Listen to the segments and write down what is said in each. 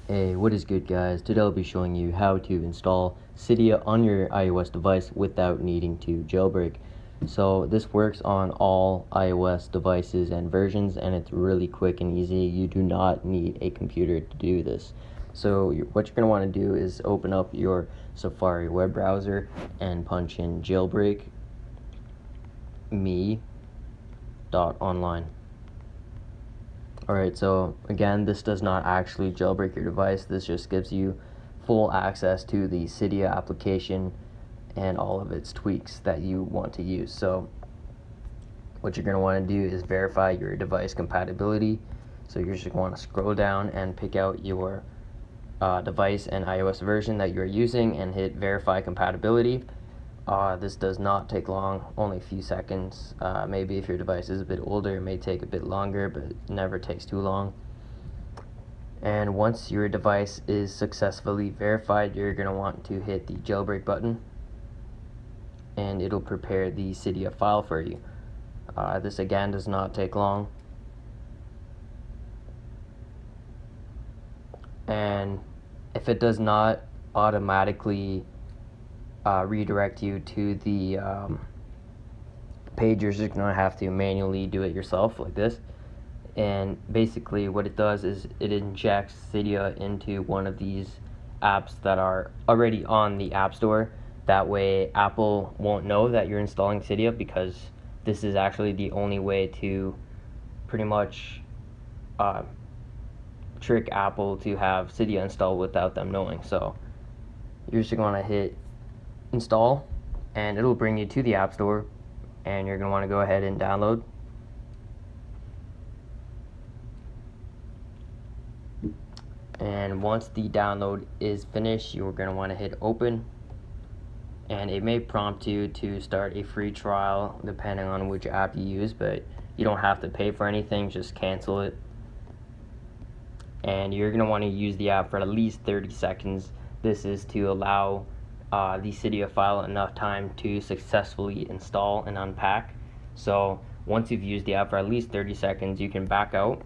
Hey, what is good, guys? Today I'll be showing you how to install Cydia on your iOS device without needing to jailbreak. So this works on all iOS devices and versions, and it's really quick and easy. You do not need a computer to do this. So what you're going to want to do is open up your Safari web browser and punch in jailbreak me.online. Alright, so again, this does not actually jailbreak your device. This just gives you full access to the Cydia application and all of its tweaks that you want to use. So what you're going to want to do is verify your device compatibility. So you're just going to scroll down and pick out your device and iOS version that you're using and hit verify compatibility. This does not take long, only a few seconds. Maybe if your device is a bit older, it may take a bit longer, but it never takes too long. And once your device is successfully verified, you're going to want to hit the jailbreak button, and it'll prepare the Cydia file for you. This again does not take long. And if it does not automatically redirect you to the page, you're just going to have to manually do it yourself like this. And basically what it does is it injects Cydia into one of these apps that are already on the App Store. That way Apple won't know that you're installing Cydia, because this is actually the only way to pretty much trick Apple to have Cydia installed without them knowing. So you're just going to hit install, and it'll bring you to the App Store, and you're going to want to go ahead and download. And once the download is finished, you're going to want to hit open, and it may prompt you to start a free trial depending on which app you use, but you don't have to pay for anything, just cancel it. And you're going to want to use the app for at least 30 seconds. This is to allow the Cydia file enough time to successfully install and unpack. So once you've used the app for at least 30 seconds, you can back out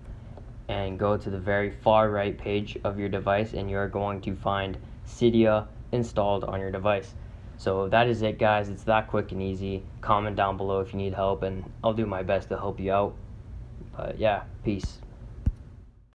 and go to the very far right page of your device, and you're going to find Cydia installed on your device. So that is it, guys. It's that quick and easy. Comment down below if you need help, and I'll do my best to help you out. But yeah, peace.